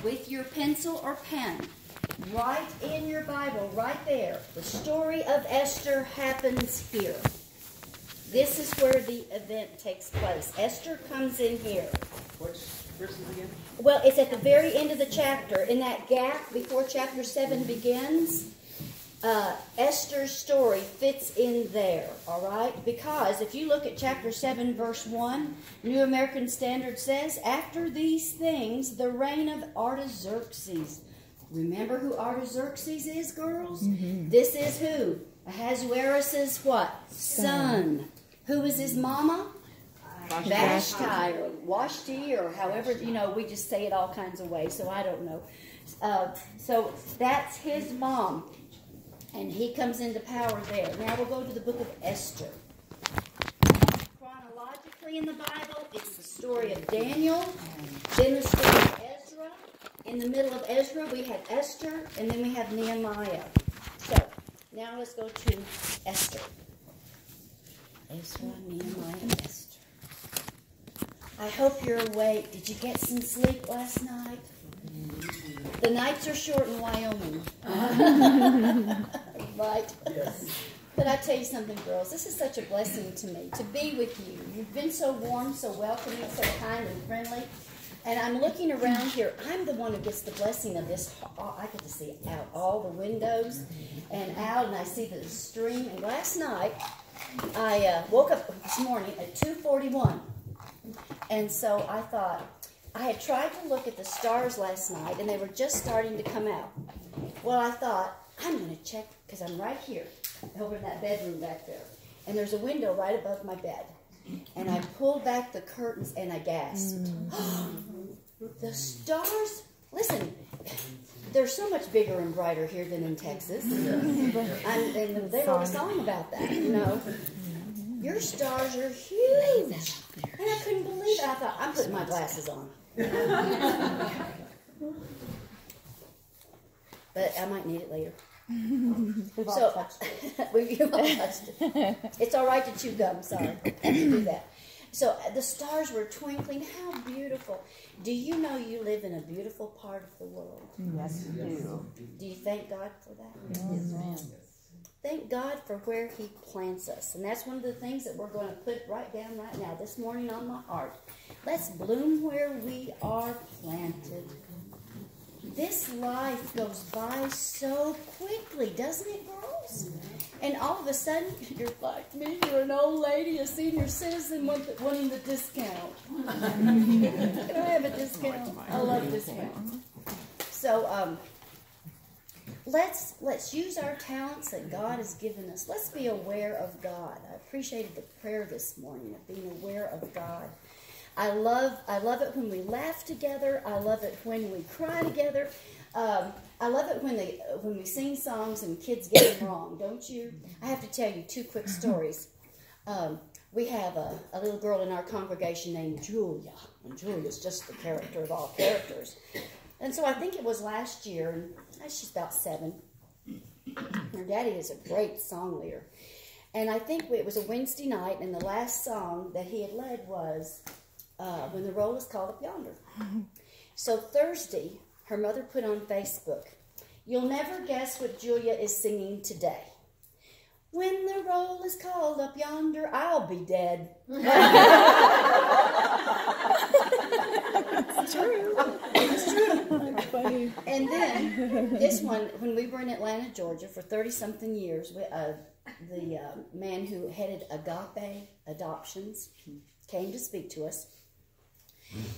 with your pencil or pen, write in your Bible, right there, the story of Esther happens here. This is where the event takes place. Esther comes in here. Which verses again? Well, it's at the very end of the chapter. In that gap before chapter 7 begins, Esther's story fits in there, all right? Because if you look at chapter 7, verse 1, New American Standard says, after these things, the reign of Artaxerxes. Remember who Artaxerxes is, girls? Mm-hmm. This is who? Ahasuerus' what? Son. Who was his mama? Vashti or Washti or however, we just say it all kinds of ways, so I don't know. So that's his mom. And he comes into power there. Now we'll go to the book of Esther. Chronologically in the Bible, it's the story of Daniel, then the story of Ezra. In the middle of Ezra, we have Esther, and then we have Nehemiah. So, now let's go to Esther. Ezra, Nehemiah, Esther. I hope you're awake. Did you get some sleep last night? The nights are short in Wyoming. Right? Yes. But I tell you something, girls. This is such a blessing to me to be with you. You've been so warm, so welcoming, so kind and friendly. And I'm looking around here. I'm the one who gets the blessing of this. I get to see out all the windows and out, and I see the stream. And last night, I woke up this morning at 2:41. And so I thought, I had tried to look at the stars last night, and they were just starting to come out. Well, I thought, I'm going to check, because I'm right here, over in that bedroom back there. And there's a window right above my bed. And I pulled back the curtains, and I gasped. The stars, listen, they're so much bigger and brighter here than in Texas. And they wrote a song about that, Your stars are huge. And I couldn't believe it. I thought, I'm putting my glasses on. But I might need it later. We've all touched it. It's all right to chew gum, sorry. I have to do that. So the stars were twinkling. How beautiful. Do you know you live in a beautiful part of the world? Yes, we do. Do you thank God for that? Yes. Thank God for where He plants us. And that's one of the things that we're going to put right down right now, this morning on my heart. Let's bloom where we are planted. This life goes by so quickly, doesn't it, girls? And all of a sudden, you're like me, you're an old lady, a senior citizen wanting the discount. Can I have a discount? I love discount. So, let's use our talents that God has given us. Let's be aware of God. I appreciated the prayer this morning of being aware of God. I love it when we laugh together. I love it when we cry together. I love it when we sing songs and kids get them wrong, don't you? I have to tell you 2 quick stories. We have a little girl in our congregation named Julia, and Julia's just the character of all characters. And so I think it was last year, and she's about 7. Her daddy is a great song leader. And I think it was a Wednesday night, and the last song that he had led was When the Roll is Called Up Yonder. So Thursday, her mother put on Facebook, "You'll never guess what Julia is singing today. When the roll is called up yonder, I'll be dead." It's true. It's true. Funny. And then this one, when we were in Atlanta, Georgia, for 30-something years, the man who headed Agape Adoptions came to speak to us.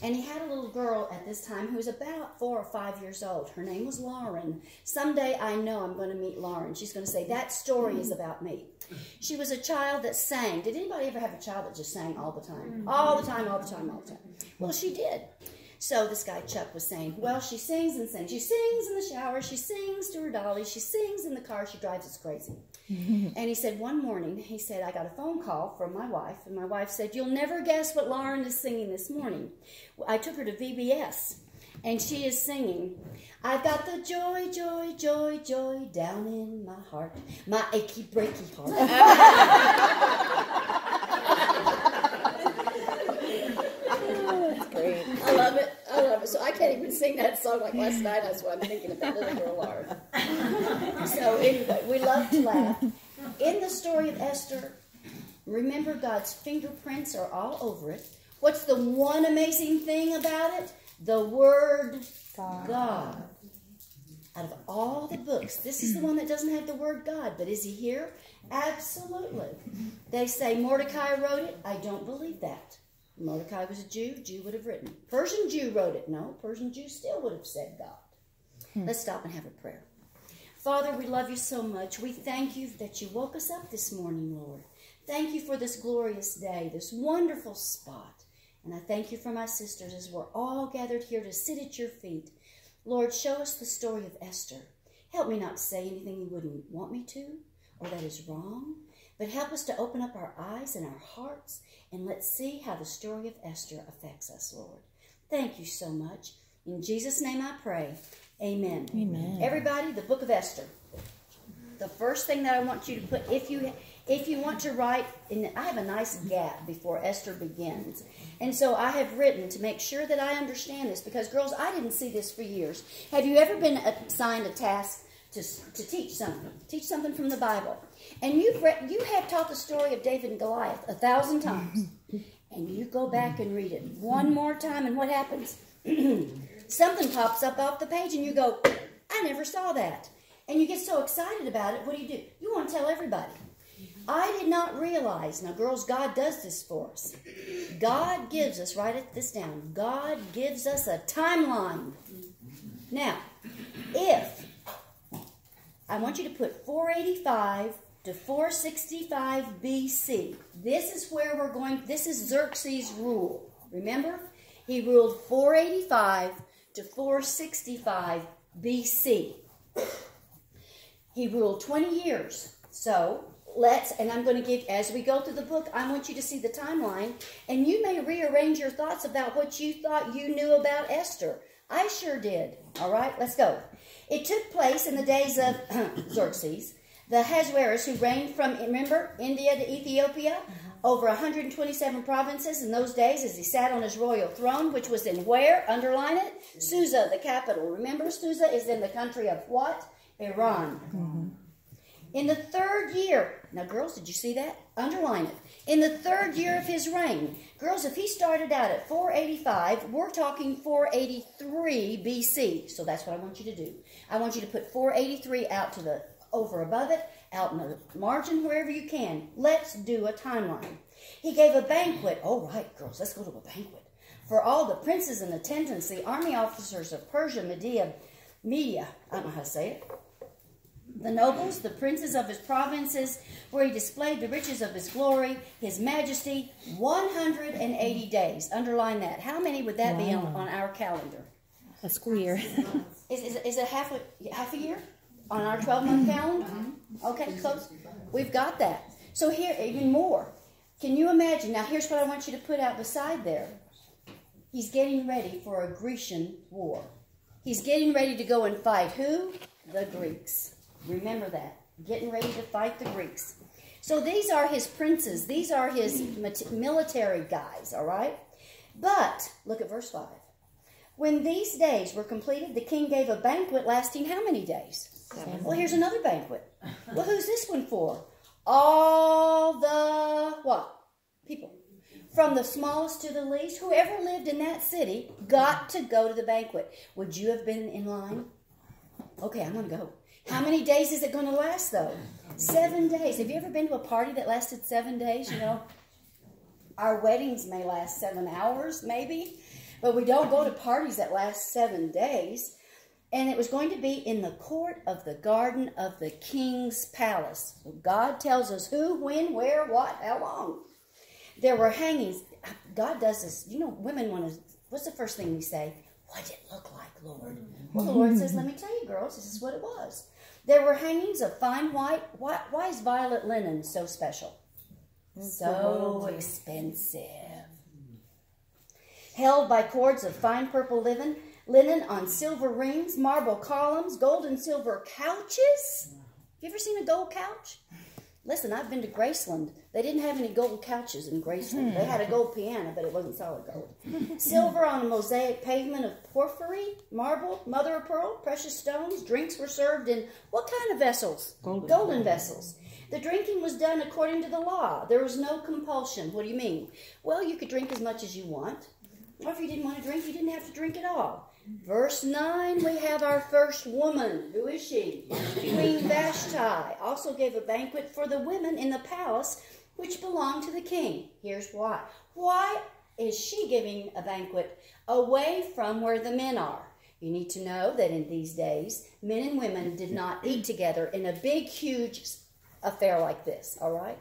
And he had a little girl at this time who was about 4 or 5 years old. Her name was Lauren. Someday I know I'm going to meet Lauren. She's going to say, that story is about me. She was a child that sang. Did anybody ever have a child that just sang all the time? All the time, all the time, all the time. Well, she did. So this guy, Chuck, was saying, well, she sings and sings. She sings in the shower. She sings to her dolly. She sings in the car. She drives us crazy. And he said, one morning, he said, I got a phone call from my wife. And my wife said, you'll never guess what Lauren is singing this morning. I took her to VBS. And she is singing, I've got the joy, joy, joy, joy down in my heart. My achy, breaky heart. Oh, that's great. I love it. I love So I can't even sing that song like last night. That's what I'm thinking of, that little girl Lord. So anyway, we love to laugh. In the story of Esther, remember God's fingerprints are all over it. What's the one amazing thing about it? The word God. Out of all the books, this is the one that doesn't have the word God. But is he here? Absolutely. They say Mordecai wrote it. I don't believe that. Mordecai was a Jew. Jew would have written. Persian Jew wrote it. No, Persian Jew still would have said God. Let's stop and have a prayer. Father, we love you so much. We thank you that you woke us up this morning, Lord. Thank you for this glorious day, this wonderful spot. And I thank you for my sisters as we're all gathered here to sit at your feet. Lord, show us the story of Esther. Help me not to say anything you wouldn't want me to or that is wrong, but help us to open up our eyes and our hearts and let's see how the story of Esther affects us, Lord. Thank you so much. In Jesus' name I pray. Amen. Amen. Everybody, the book of Esther. The first thing that I want you to put, if you want to write, I have a nice gap before Esther begins. And so I have written to make sure that I understand this because, girls, I didn't see this for years. Have you ever been assigned a task to teach something? Teach something from the Bible. And you have taught the story of David and Goliath 1,000 times. And you go back and read it one more time, and what happens? Something pops up off the page, and you go, I never saw that. And you get so excited about it, what do? You want to tell everybody. I did not realize, now girls, God does this for us. God gives us, write this down, God gives us a timeline. Now, if, I want you to put 485 to 465 BC. This is where we're going, this is Xerxes' rule. Remember? He ruled 485 to 465 BC. He ruled 20 years. So, and I'm going to give, as we go through the book, I want you to see the timeline, and you may rearrange your thoughts about what you thought you knew about Esther. I sure did. All right, let's go. It took place in the days of Xerxes, the Ahasuerus, who reigned from, remember, India to Ethiopia, over 127 provinces in those days as he sat on his royal throne, which was in where? Underline it. Susa, the capital. Remember, Susa is in the country of what? Iran. Mm-hmm. In the third year, now girls, did you see that? Underline it. In the third year of his reign, girls, if he started out at 485, we're talking 483 BC. So that's what I want you to do. I want you to put 483 out to the, over above it, out in the margin, wherever you can. Let's do a timeline. He gave a banquet. Oh, right, girls, let's go to a banquet. For all the princes in attendance, the army officers of Persia, Media, I don't know how to say it. The nobles, the princes of his provinces, where he displayed the riches of his glory, his majesty, 180 days. Underline that. How many would that be on our calendar? A school year. Is it half a year on our 12-month calendar? Okay, close. We've got that. So here, even more. Can you imagine? Now, here's what I want you to put out beside there. He's getting ready for a Grecian war. He's getting ready to go and fight who? The Greeks. Remember that. Getting ready to fight the Greeks. So these are his princes. These are his military guys, all right? But, look at verse 5. When these days were completed, the king gave a banquet lasting how many days? 7. Well, here's another banquet. Well, who's this one for? All the, what? People. From the smallest to the least, whoever lived in that city got to go to the banquet. Would you have been in line? Okay, I'm going to go. How many days is it going to last, though? 7 days. Have you ever been to a party that lasted 7 days? You know, our weddings may last 7 hours, maybe, but we don't go to parties that last 7 days. And it was going to be in the court of the garden of the king's palace. So God tells us who, when, where, what, how long. There were hangings. God does this. You know, women want to, what's the first thing we say? What did it look like, Lord? Well, the Lord says, let me tell you, girls, this is what it was. There were hangings of fine white. Why is violet linen so special? So expensive. Held by cords of fine purple linen on silver rings, marble columns, gold and silver couches. Have you ever seen a gold couch? Listen, I've been to Graceland. They didn't have any gold couches in Graceland. They had a gold piano, but it wasn't solid gold. Silver on a mosaic pavement of porphyry, marble, mother of pearl, precious stones. Drinks were served in what kind of vessels? Golden vessels. The drinking was done according to the law. There was no compulsion. What do you mean? Well, you could drink as much as you want. Or if you didn't want to drink, you didn't have to drink at all. Verse 9, we have our first woman. Who is she? Queen Vashti also gave a banquet for the women in the palace which belonged to the king. Here's why. Why is she giving a banquet away from where the men are? You need to know that in these days, men and women did not eat together in a big, huge affair like this, all right?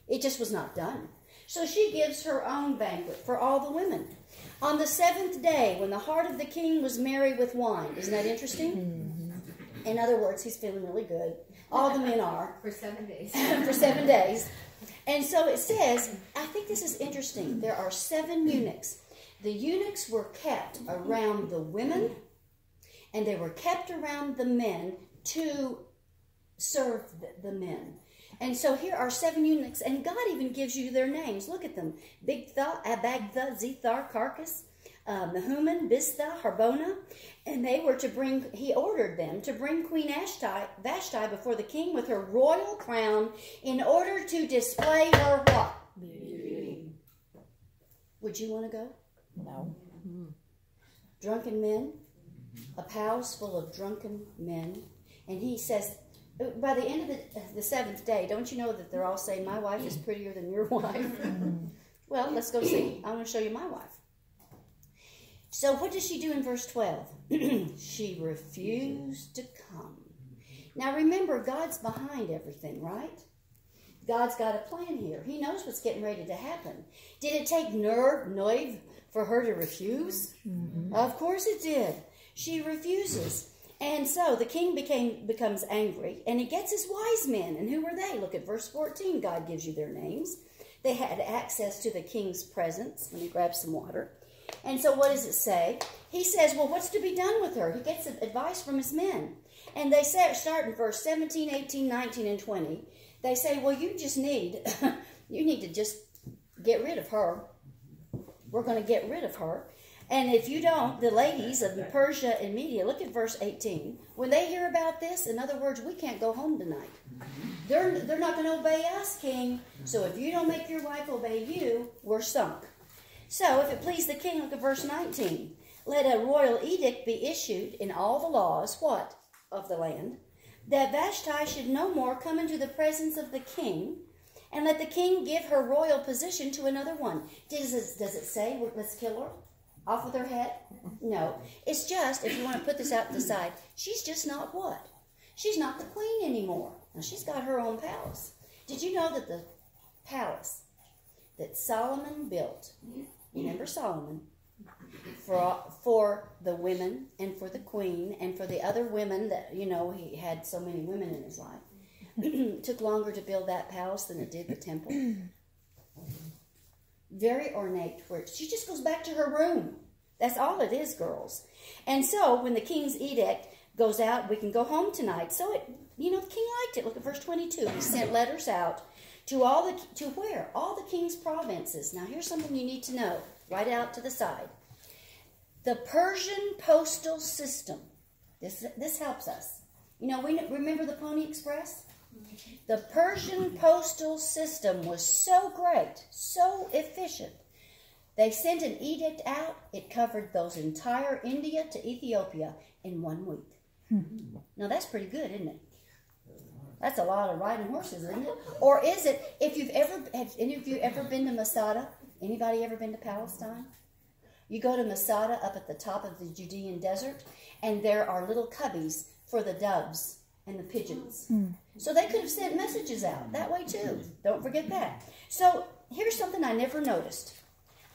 It just was not done. So she gives her own banquet for all the women. On the 7th day, when the heart of the king was merry with wine. Isn't that interesting? Mm-hmm. In other words, he's feeling really good. All the men are. For 7 days. For 7 days. And so it says, I think this is interesting. There are 7 eunuchs. The eunuchs were kept around the women, and they were kept around the men to serve the men. And so here are 7 eunuchs, and God even gives you their names. Look at them. Bigtha, Abagtha, Zethar, Carcass, Mehuman, Biztha, Harbona. And they were to bring, he ordered them to bring Queen Vashti before the king with her royal crown in order to display her what? Beauty. Would you want to go? No. Drunken men, a palace full of drunken men. And he says, by the end of the 7th day, don't you know that they're all saying, my wife is prettier than your wife? Well, let's go see. I want to show you my wife. So what does she do in verse 12? She refused to come. Now remember, God's behind everything, right? God's got a plan here. He knows what's getting ready to happen. Did it take nerve for her to refuse? Mm-hmm. Of course it did. She refuses. And so the king becomes angry, and he gets his wise men. And who were they? Look at verse 14. God gives you their names. They had access to the king's presence. Let me grab some water. And so what does it say? He says, well, what's to be done with her? He gets advice from his men. And they start in verse 17, 18, 19, and 20. They say, well, you need to just get rid of her. We're going to get rid of her. And if you don't, the ladies of Persia and Media, look at verse 18. When they hear about this, in other words, we can't go home tonight. They're not going to obey us, king. So if you don't make your wife obey you, we're sunk. So if it please the king, look at verse 19. Let a royal edict be issued in all the laws, what? Of the land, that Vashti should no more come into the presence of the king, and let the king give her royal position to another one. Does it say, let's kill her? Off with her head? No. It's just, if you want to put this out to the side, she's just not what? She's not the queen anymore. Now, she's got her own palace. Did you know that the palace that Solomon built, remember Solomon, for the women and for the queen and for the other women that, he had so many women in his life, took longer to build that palace than it did the temple? Very ornate, where she just goes back to her room. That's all it is, girls. And so when the king's edict goes out, we can go home tonight. So the king liked it. Look at verse 22. He sent letters out to where? All the king's provinces. Now here's something you need to know. Right out to the side. The Persian postal system. This helps us. We remember the Pony Express? The Persian postal system was so great, so efficient. They sent an edict out. It covered those entire India to Ethiopia in 1 week. Now that's pretty good, isn't it? That's a lot of riding horses, isn't it? Or is it, have any of you ever been to Masada? Anybody ever been to Palestine? You go to Masada up at the top of the Judean desert, and there are little cubbies for the doves and the pigeons. So they could have sent messages out that way too. Don't forget that. So here's something I never noticed.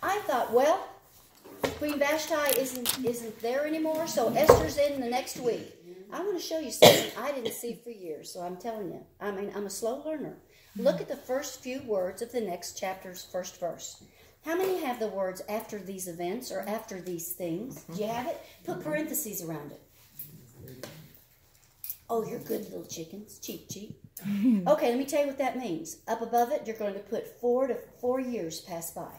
I thought, well, Queen Vashti isn't there anymore, so Esther's in the next week. I want to show you something I didn't see for years, so I'm telling you. I'm a slow learner. Look at the first few words of the next chapter's first verse. How many have the words after these events or after these things? Do you have it? Put parentheses around it. Oh, you're good little chickens. Cheep, cheep. Okay, let me tell you what that means. Up above it, you're going to put 4 years pass by.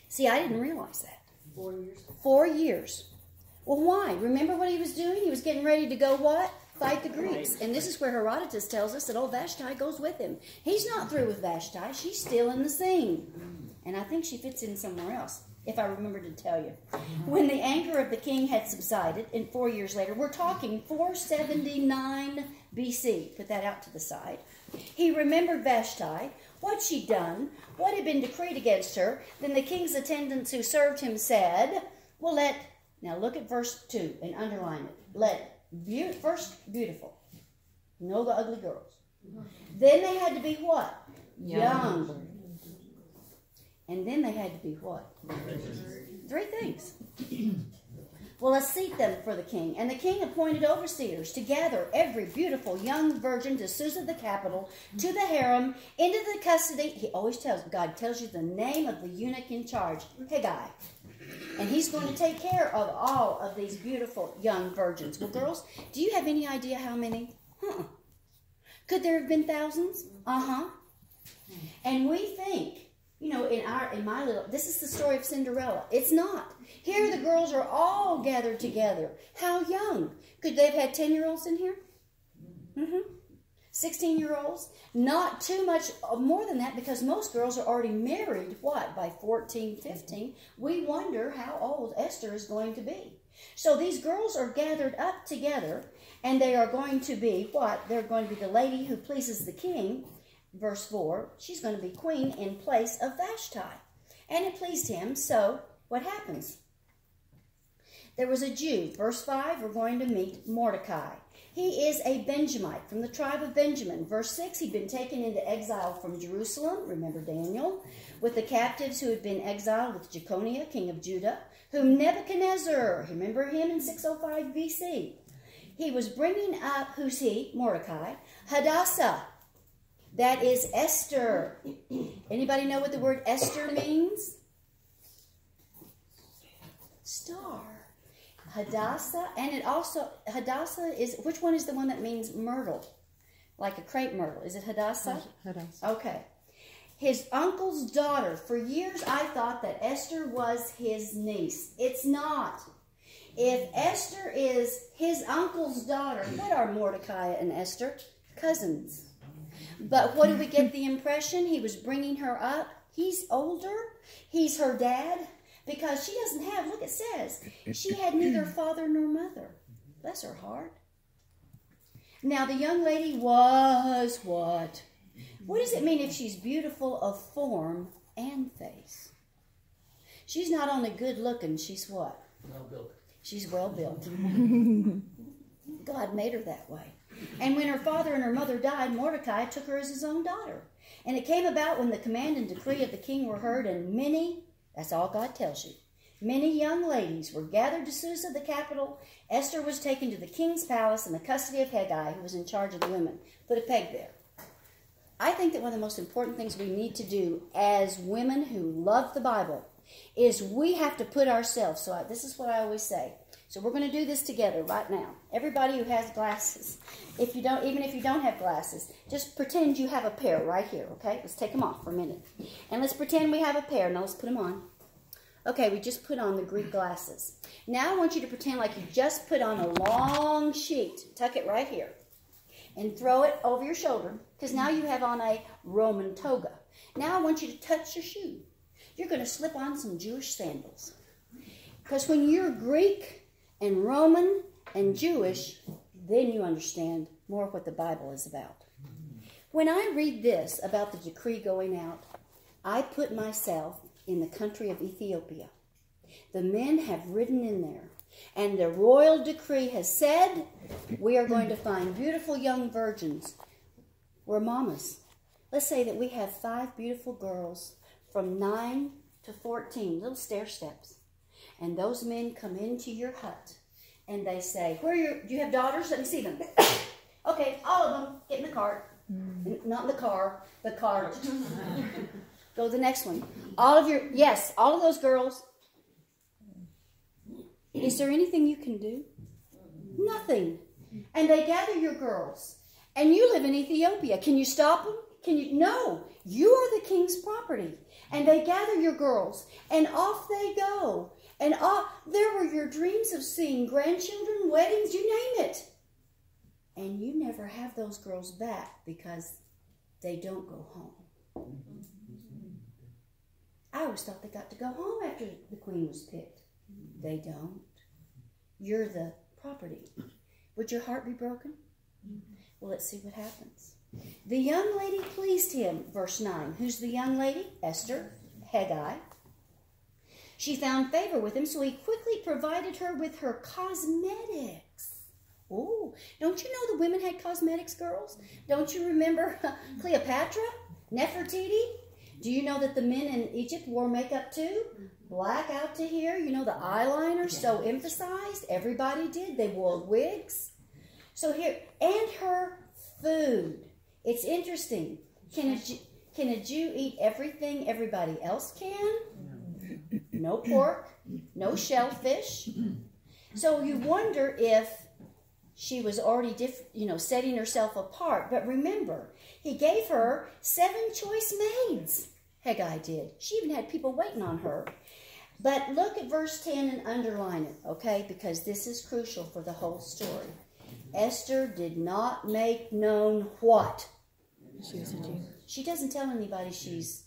See, I didn't realize that. 4 years? 4 years. Well, why? Remember what he was doing? He was getting ready to go what? Fight the Greeks. And this is where Herodotus tells us that old Vashti goes with him. He's not through with Vashti. She's still in the scene. And I think she fits in somewhere else, if I remember to tell you. When the anger of the king had subsided, and 4 years later, we're talking 479 BC. Put that out to the side. He remembered Vashti, what she'd done, what had been decreed against her. Then the king's attendants who served him said, well, now look at verse 2 and underline it. First, beautiful. No the ugly girls. Then they had to be what? Young. And then they had to be what? 3 things. Well, let's seat them for the king. And the king appointed overseers to gather every beautiful young virgin to Susa the capital, to the harem, into the custody. He always God tells you the name of the eunuch in charge, Haggai. And he's going to take care of all of these beautiful young virgins. Well, girls, do you have any idea how many? Could there have been thousands? And we think, in my little, this is the story of Cinderella. It's not. Here the girls are all gathered together. How young? Could they have had 10-year-olds in here? 16-year-olds? Not too much more than that, because most girls are already married, by 14, 15. We wonder how old Esther is going to be. So these girls are gathered up together, and they are going to be what? They're going to be the lady who pleases the king. Verse 4, she's going to be queen in place of Vashti. And it pleased him, so what happens? There was a Jew. Verse 5, we're going to meet Mordecai. He is a Benjamite from the tribe of Benjamin. Verse 6, he'd been taken into exile from Jerusalem, remember Daniel, with the captives who had been exiled with Jeconiah, king of Judah, whom Nebuchadnezzar, remember him in 605 BC. He was bringing up, who's he? Mordecai. Hadassah. That is Esther. Anybody know what the word Esther means? Star. Hadassah, and it also, Hadassah is, which one is the one that means myrtle? Like a crepe myrtle. Is it Hadassah? Hadassah. Okay. His uncle's daughter. For years I thought that Esther was his niece. It's not. If Esther is his uncle's daughter, what are Mordecai and Esther? Cousins. But what do we get the impression? He was bringing her up. He's older. He's her dad. Because she doesn't have, look, it says, she had neither father nor mother. Bless her heart. Now, the young lady was what? What does it mean if she's beautiful of form and face? She's not only good looking, she's what? Well built. She's well built. God made her that way. And when her father and her mother died, Mordecai took her as his own daughter. And it came about when the command and decree of the king were heard, and many, that's all God tells you, many young ladies were gathered to Susa, the capital. Esther was taken to the king's palace in the custody of Haggai, who was in charge of the women. Put a peg there. I think that one of the most important things we need to do as women who love the Bible is we have to put ourselves, this is what I always say. So we're going to do this together right now. Everybody who has glasses, even if you don't have glasses, just pretend you have a pair right here, okay? Let's take them off for a minute. And let's pretend we have a pair. Now let's put them on. Okay, we just put on the Greek glasses. Now I want you to pretend like you just put on a long sheet. Tuck it right here. And throw it over your shoulder, because now you have on a Roman toga. Now I want you to touch your shoe. You're going to slip on some Jewish sandals. Because when you're Greek and Roman and Jewish, then you understand more what the Bible is about. When I read this about the decree going out, I put myself in the country of Ethiopia. The men have ridden in there, and the royal decree has said, we are going to find beautiful young virgins. We're mamas. Let's say that we have 5 beautiful girls from 9 to 14, little stair steps. And those men come into your hut, and they say, do you have daughters? Let me see them. Okay, all of them, get in the cart. Not in the car, the cart. Go to the next one. All of those girls. Is there anything you can do? Nothing. And they gather your girls. And you live in Ethiopia. Can you stop them? Can you? No. You are the king's property. And they gather your girls. And off they go. And there were your dreams of seeing grandchildren, weddings, you name it. And you never have those girls back because they don't go home. I always thought they got to go home after the queen was picked. They don't. You're the property. Would your heart be broken? Well, let's see what happens. The young lady pleased him, verse 9. Who's the young lady? Esther, Haggai. She found favor with him, so he quickly provided her with her cosmetics. Oh, don't you know the women had cosmetics, girls? Don't you remember Cleopatra, Nefertiti? Do you know that the men in Egypt wore makeup too? Black out to here. You know the eyeliner so emphasized. Everybody did. They wore wigs. So here, and her food. It's interesting. Can a Jew eat everything everybody else can? No pork, no shellfish. So you wonder if she was already setting herself apart. But remember, he gave her 7 choice maids. Haggai did. She even had people waiting on her. But look at verse 10 and underline it, okay? Because this is crucial for the whole story. Esther did not make known what? She's a Jew. She doesn't tell anybody she's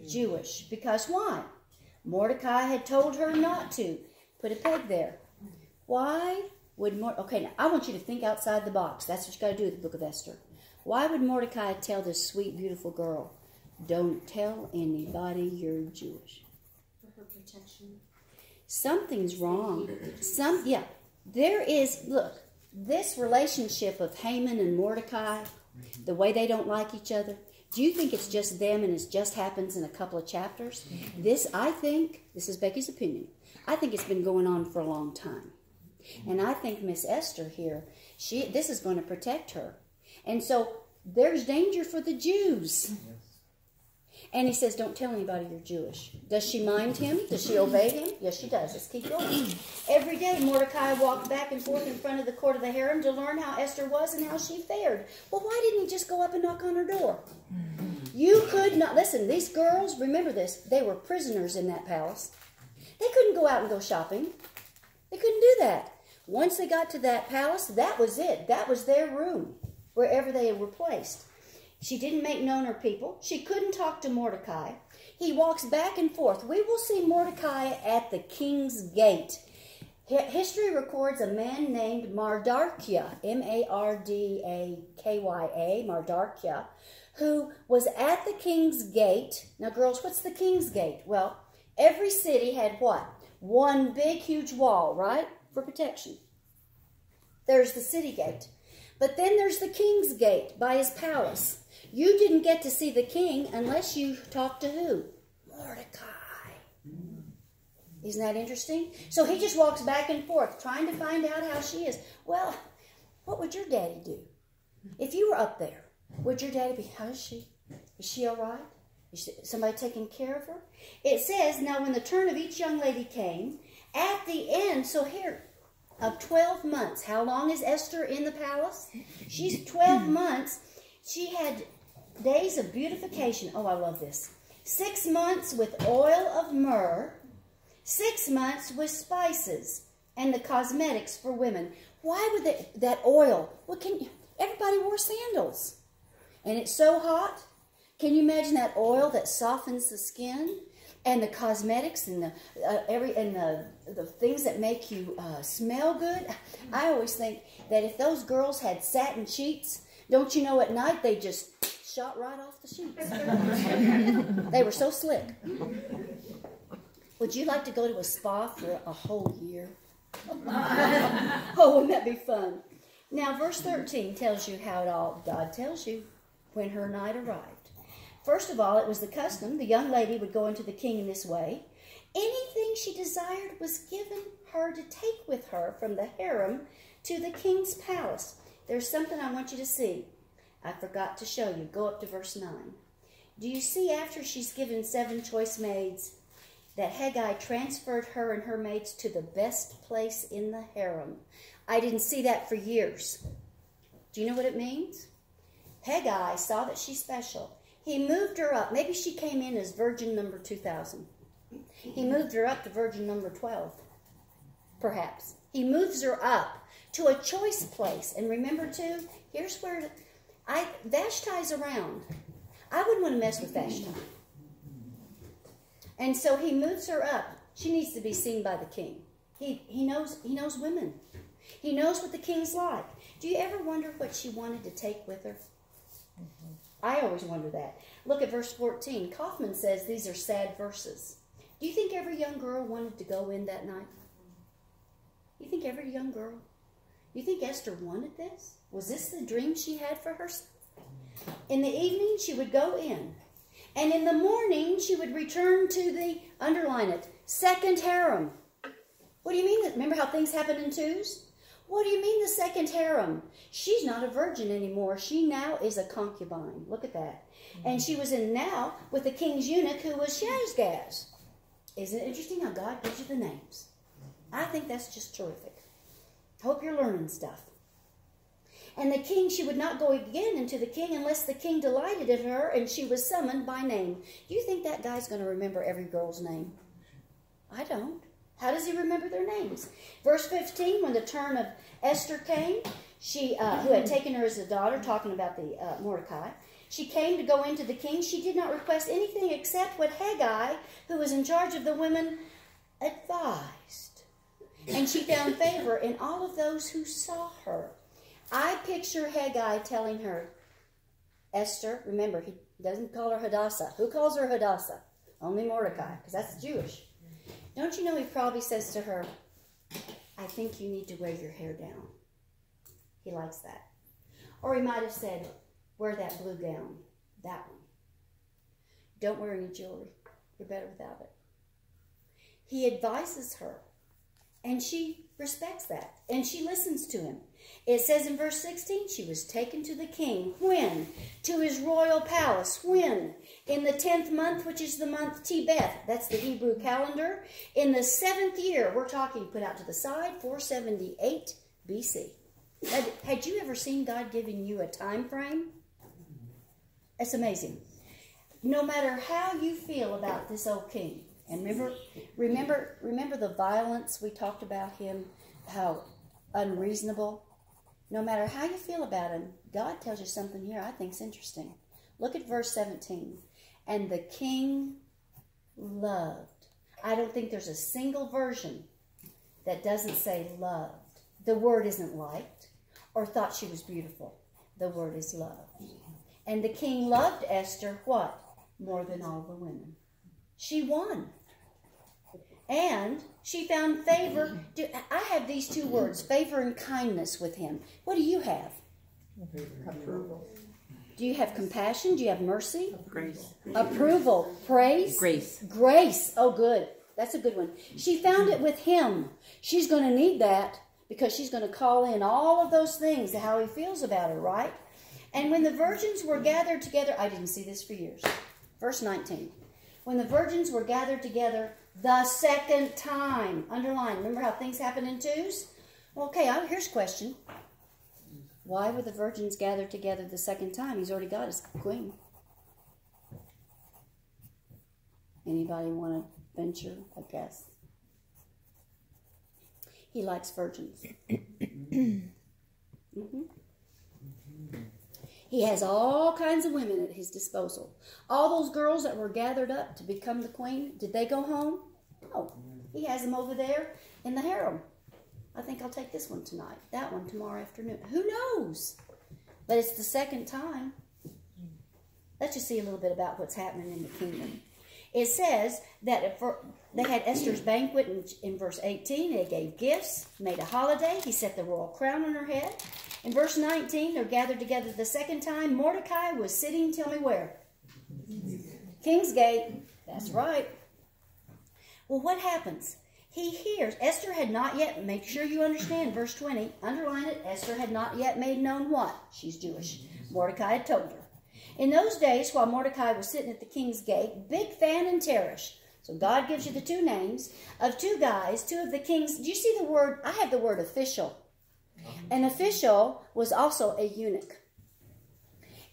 Jewish. Because why? Mordecai had told her not to. Put a peg there. Why would okay, now I want you to think outside the box. That's what you got to do with the book of Esther. Why would Mordecai tell this sweet, beautiful girl, don't tell anybody you're Jewish? For her protection. Something's wrong. There is, look, this relationship of Haman and Mordecai, the way they don't like each other, do you think it's just them and it just happens in a couple of chapters? I think, this is Becky's opinion, I think it's been going on for a long time. And I think Miss Esther here, this is going to protect her. And so there's danger for the Jews. And he says, don't tell anybody you're Jewish. Does she mind him? Does she obey him? Yes, she does. Let's keep going. Every day, Mordecai walked back and forth in front of the court of the harem to learn how Esther was and how she fared. Well, why didn't he just go up and knock on her door? You could not. Listen, these girls, remember this, they were prisoners in that palace. They couldn't go out and go shopping. They couldn't do that. Once they got to that palace, that was it. That was their room, wherever they were placed. She didn't make known her people. She couldn't talk to Mordecai. He walks back and forth. We will see Mordecai at the king's gate. History records a man named Mardarkya, M-A-R-D-A-K-Y-A, Mardarkya, who was at the king's gate. Now, girls, what's the king's gate? Well, every city had what? One big, huge wall, right? For protection. There's the city gate. But then there's the king's gate by his palace. You didn't get to see the king unless you talked to who? Mordecai. Isn't that interesting? So he just walks back and forth trying to find out how she is. Well, what would your daddy do? If you were up there, would your daddy be, how's she? Is she all right? Is somebody taking care of her? It says, now when the turn of each young lady came, at the end, so here, of 12 months. How long is Esther in the palace? She's 12 months. She had days of beautification. Oh, I love this. 6 months with oil of myrrh. 6 months with spices and the cosmetics for women. Why would that oil? Everybody wore sandals. And it's so hot. Can you imagine that oil that softens the skin? And the cosmetics and the things that make you smell good. I always think that if those girls had satin sheets, don't you know at night they just shot right off the sheets. They were so slick. Would you like to go to a spa for a whole year? Oh, wouldn't that be fun? Now, verse 13 tells you how God tells you when her night arrived. First of all, it was the custom. The young lady would go into the king in this way. Anything she desired was given her to take with her from the harem to the king's palace. There's something I want you to see. I forgot to show you. Go up to verse 9. Do you see after she's given 7 choice maids that Haggai transferred her and her maids to the best place in the harem. I didn't see that for years. Do you know what it means? Haggai saw that she's special. He moved her up. Maybe she came in as virgin number 2000. He moved her up to virgin number 12, perhaps. He moves her up to a choice place. And remember, too, here's where Vashti's around. I wouldn't want to mess with Vashti. And so he moves her up. She needs to be seen by the king. He knows women. He knows what the king's like. Do you ever wonder what she wanted to take with her? I always wonder that. Look at verse 14. Kaufman says these are sad verses. Do you think every young girl wanted to go in that night? You think every young girl? You think Esther wanted this? Was this the dream she had for herself? In the evening, she would go in. And in the morning, she would return to the, underline it, second harem. What do you mean? Remember how things happen in twos? What do you mean the second harem? She's not a virgin anymore. She now is a concubine. Look at that. And she was in now with the king's eunuch who was Shazgaz. Isn't it interesting how God gives you the names? I think that's just terrific. Hope you're learning stuff. And the king, she would not go again into the king unless the king delighted in her and she was summoned by name. Do you think that guy's going to remember every girl's name? I don't. How does he remember their names? Verse 15, when the turn of Esther came, she who had taken her as a daughter, talking about the Mordecai, she came to go into the king. She did not request anything except what Haggai, who was in charge of the women, advised. And she found favor in all of those who saw her. I picture Haggai telling her, Esther, remember, he doesn't call her Hadassah. Who calls her Hadassah? Only Mordecai, because that's Jewish. Don't you know he probably says to her, I think you need to wear your hair down. He likes that. Or he might have said, wear that blue gown, that one. Don't wear any jewelry. You're better without it. He advises her, and she respects that, and she listens to him. It says in verse 16, she was taken to the king. When? To his royal palace. When? In the 10th month, which is the month Tebeth. That's the Hebrew calendar. In the 7th year, we're talking put out to the side, 478 BC. Had you ever seen God giving you a time frame? It's amazing. No matter how you feel about this old king, and remember the violence we talked about him, how unreasonable. No matter how you feel about him, God tells you something here I think is interesting. Look at verse 17. And the king loved. I don't think there's a single version that doesn't say loved. The word isn't liked or thought she was beautiful. The word is loved. And the king loved Esther, what? More than all the women. She won. And she found favor. I have these two words, favor and kindness with him. What do you have? Approval. Do you have compassion? Do you have mercy? Grace. Approval. Praise? Grace. Grace. Oh, good. That's a good one. She found it with him. She's going to need that because she's going to call in all of those things, how he feels about her, right? And when the virgins were gathered together, I didn't see this for years. Verse 19. When the virgins were gathered together the second time. Underline. Remember how things happen in twos? Okay, here's a question. Why were the virgins gathered together the second time? He's already got his queen. Anybody want to venture a guess? He likes virgins. He has all kinds of women at his disposal. All those girls that were gathered up to become the queen, did they go home? No. He has them over there in the harem. I think I'll take this one tonight, that one tomorrow afternoon. Who knows? But it's the second time. Let's just see a little bit about what's happening in the kingdom. It says that they had Esther's banquet in verse 18. They gave gifts, made a holiday. He set the royal crown on her head. In verse 19, they're gathered together the second time. Mordecai was sitting, tell me where? King's Gate. That's right. Well, what happens? He hears. Esther had not yet, make sure you understand, verse 20, underline it. Esther had not yet made known what? She's Jewish. Mordecai had told her. In those days, while Mordecai was sitting at the king's gate, Bigthan and Teresh. So God gives you the two names of two guys, two of the kings. Do you see the word? I have the word official. An official was also a eunuch.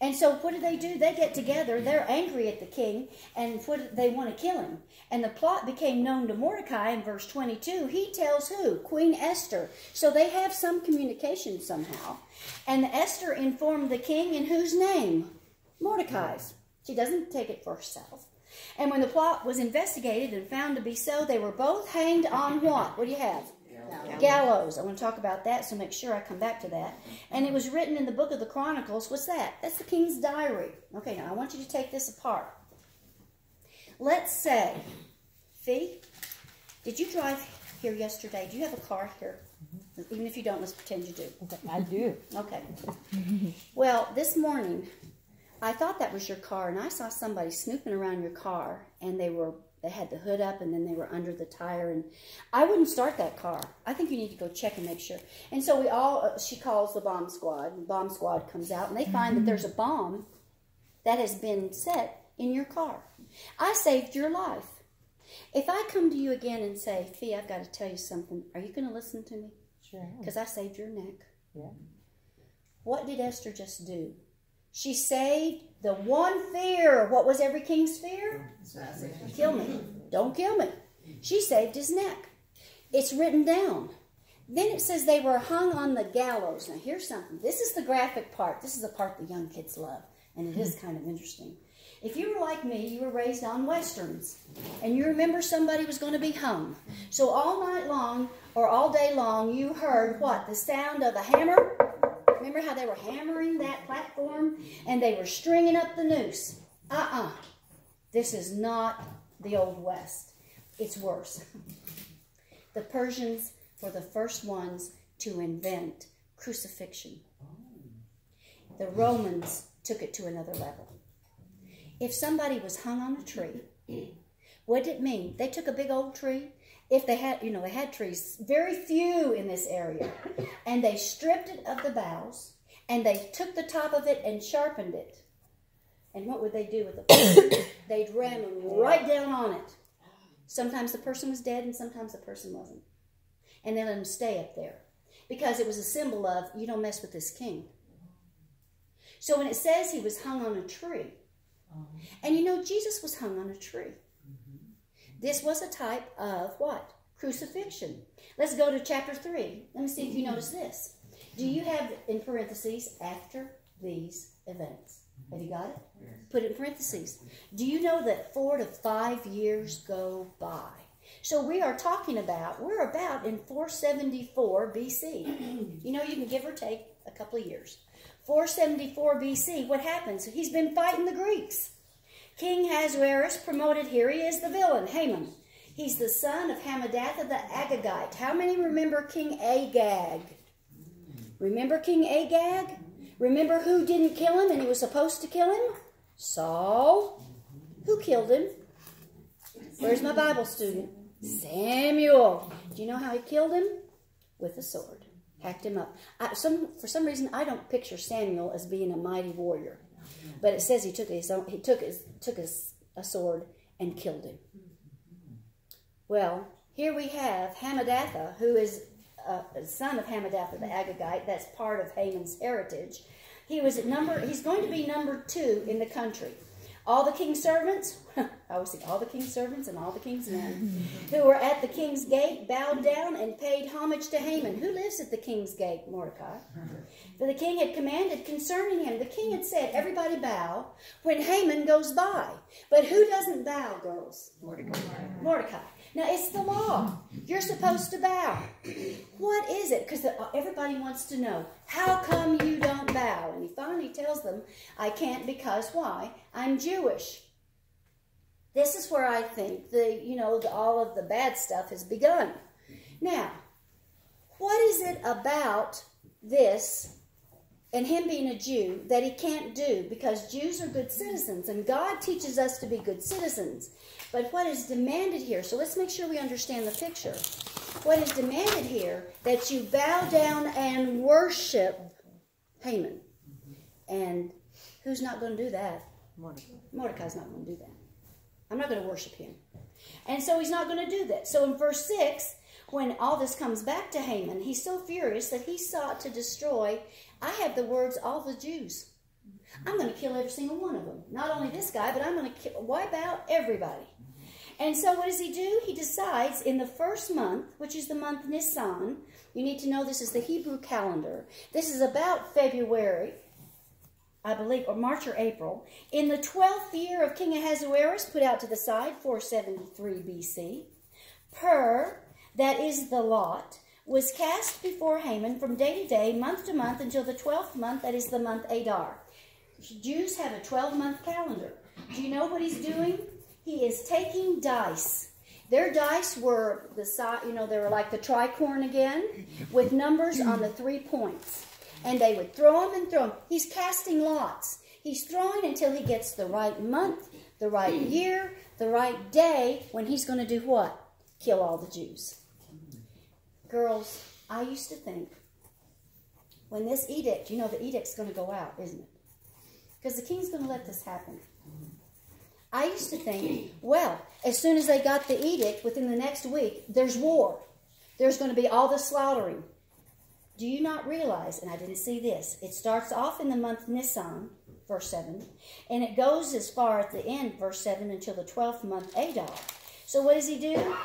And so what do? They get together. They're angry at the king, and they want to kill him. And the plot became known to Mordecai in verse 22. He tells who? Queen Esther. So they have some communication somehow. And Esther informed the king in whose name? Mordecai's. She doesn't take it for herself. And when the plot was investigated and found to be so, they were both hanged on what? What do you have? Gallows. I want to talk about that, so make sure I come back to that. And it was written in the book of the Chronicles. What's that? That's the king's diary. Okay, now I want you to take this apart. Let's say, Fee, did you drive here yesterday? Do you have a car here? Even if you don't, let's pretend you do. I do. Okay. Well, this morning, I thought that was your car, and I saw somebody snooping around your car, and they had the hood up, and then they were under the tire, and I wouldn't start that car. I think you need to go check and make sure. And so she calls the bomb squad, and the bomb squad comes out, and they find that there's a bomb that has been set in your car. I saved your life. If I come to you again and say, Fee, I've got to tell you something, are you going to listen to me? Sure. Because I saved your neck. Yeah. What did Esther just do? She saved the one fear. What was every king's fear? Kill me. Don't kill me. She saved his neck. It's written down. Then it says they were hung on the gallows. Now here's something. This is the graphic part. This is the part the young kids love. And it is kind of interesting. If you were like me, you were raised on Westerns. And you remember somebody was going to be hung. So all night long or all day long, you heard what? The sound of a hammer. Remember how they were hammering that platform? And they were stringing up the noose. This is not the Old West. It's worse. The Persians were the first ones to invent crucifixion. The Romans took it to another level. If somebody was hung on a tree, what did it mean? They took a big old tree. If they had, they had trees, very few in this area, and they stripped it of the boughs, and they took the top of it and sharpened it. And what would they do with the person? They'd ram them right down on it. Sometimes the person was dead, and sometimes the person wasn't. And they let them stay up there, because it was a symbol of, you don't mess with this king. So when it says he was hung on a tree, and Jesus was hung on a tree. This was a type of what? Crucifixion. Let's go to chapter 3. Let me see if you notice this. Do you have in parentheses, after these events? Have you got it? Put it in parentheses. Do you know that 4 to 5 years go by? So we're about in 474 BC. You can give or take a couple of years. 474 BC, what happens? He's been fighting the Greeks. King Ahasuerus promoted, here he is, the villain, Haman. He's the son of Hammedatha the Agagite. How many remember King Agag? Remember King Agag? Remember who didn't kill him and he was supposed to kill him? Saul. Who killed him? Where's my Bible student? Samuel. Do you know how he killed him? With a sword. Hacked him up. For some reason, I don't picture Samuel as being a mighty warrior. But it says he took a sword and killed him. Well, here we have Hammedatha, who is a son of Hammedatha the Agagite. That's part of Haman's heritage. He's going to be number 2 in the country. All the king's servants, I always think all the king's servants and all the king's men, who were at the king's gate, bowed down and paid homage to Haman. Who lives at the king's gate? Mordecai. For the king had commanded concerning him. The king had said, everybody bow when Haman goes by. But who doesn't bow, girls? Mordecai. Now, it's the law. You're supposed to bow. What is it? Because everybody wants to know, how come you don't bow? And he finally tells them, I can't because why? I'm Jewish. This is where I think all of the bad stuff has begun. Now, what is it about this and him being a Jew that he can't do? Because Jews are good citizens, and God teaches us to be good citizens. But what is demanded here, so let's make sure we understand the picture. What is demanded here, that you bow down and worship Haman. And who's not going to do that? Mordecai's not going to do that. I'm not going to worship him. And so he's not going to do that. So in verse 6, when all this comes back to Haman, he's so furious that he sought to destroy, I have the words, all the Jews. I'm going to kill every single one of them. Not only this guy, but I'm going to wipe out everybody. And so what does he do? He decides in the first month, which is the month Nisan. You need to know this is the Hebrew calendar. This is about February, I believe, or March or April. In the 12th year of King Ahasuerus, put out to the side, 473 BC, that is the lot, was cast before Haman from day to day, month to month, until the 12th month, that is the month Adar. Jews have a 12-month calendar. Do you know what he's doing? He is taking dice. Their dice were the size, they were like the tricorn again, with numbers on the 3 points. And they would throw them and throw them. He's casting lots. He's throwing until he gets the right month, the right year, the right day, when he's going to do what? Kill all the Jews. Girls, I used to think, when this edict, the edict's going to go out, isn't it? Because the king's going to let this happen. I used to think, well, as soon as they got the edict, within the next week, there's war. There's going to be all the slaughtering. Do you not realize, and I didn't see this, it starts off in the month Nisan, verse 7, and it goes as far at the end, verse 7, until the 12th month Adar. So what does he do?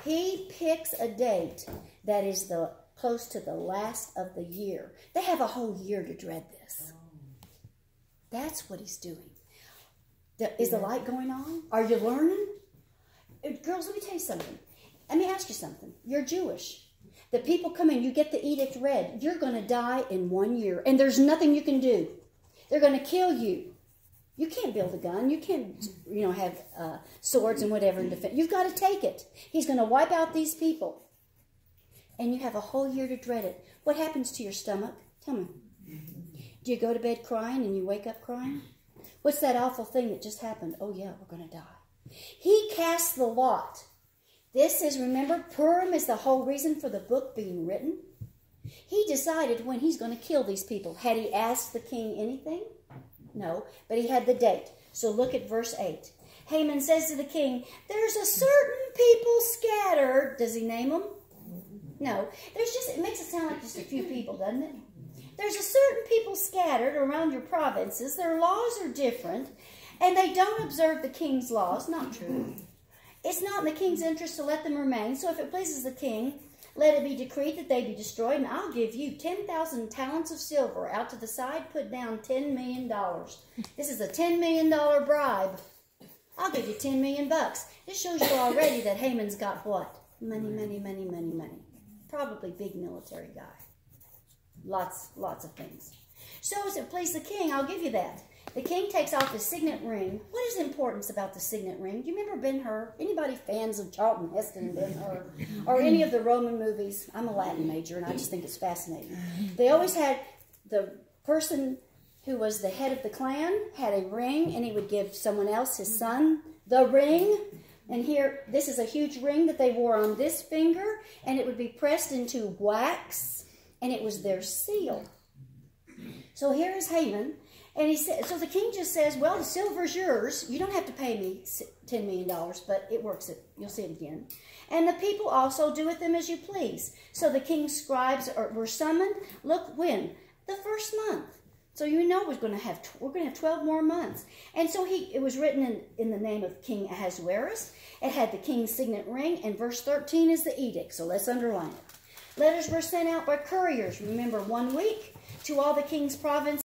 He picks a date that is close to the last of the year. They have a whole year to dread this. That's what he's doing. Is the light going on? Are you learning? Girls, let me tell you something. Let me ask you something. You're Jewish. The people come in, you get the edict read. You're going to die in 1 year, and there's nothing you can do. They're going to kill you. You can't build a gun. You can't, have swords and whatever in defense. You've got to take it. He's going to wipe out these people. And you have a whole year to dread it. What happens to your stomach? Tell me. Do you go to bed crying and you wake up crying? What's that awful thing that just happened? Oh, yeah, we're going to die. He cast the lot. This is, remember, Purim is the whole reason for the book being written. He decided when he's going to kill these people. Had he asked the king anything? No, but he had the date. So look at verse 8. Haman says to the king, there's a certain people scattered. Does he name them? No. It makes it sound like just a few people, doesn't it? There's a certain people scattered around your provinces. Their laws are different, and they don't observe the king's laws. Not true. It's not in the king's interest to let them remain. So if it pleases the king, let it be decreed that they be destroyed, and I'll give you 10,000 talents of silver. Out to the side, put down $10 million. This is a $10 million bribe. I'll give you $10 million. This shows you already that Haman's got what? Money, money, money, money, money. Probably big military guy. Lots of things. So as it please the king, I'll give you that. The king takes off his signet ring. What is the importance about the signet ring? Do you remember Ben-Hur? Anybody fans of Charlton Heston and Ben-Hur? Or any of the Roman movies? I'm a Latin major, and I just think it's fascinating. They always had the person who was the head of the clan had a ring, and he would give someone else, his son, the ring. And here, this is a huge ring that they wore on this finger, and it would be pressed into wax, and it was their seal. So here is Haman. And he said, so the king just says, well, the silver's yours. You don't have to pay me $10 million, but it works. You'll see it again. And the people also do with them as you please. So the king's scribes were summoned. Look, when? The first month. So you know we're going to have 12 more months. And so it was written in the name of King Ahasuerus. It had the king's signet ring, and verse 13 is the edict. So let's underline it. Letters were sent out by couriers, remember, 1 week, to all the king's provinces.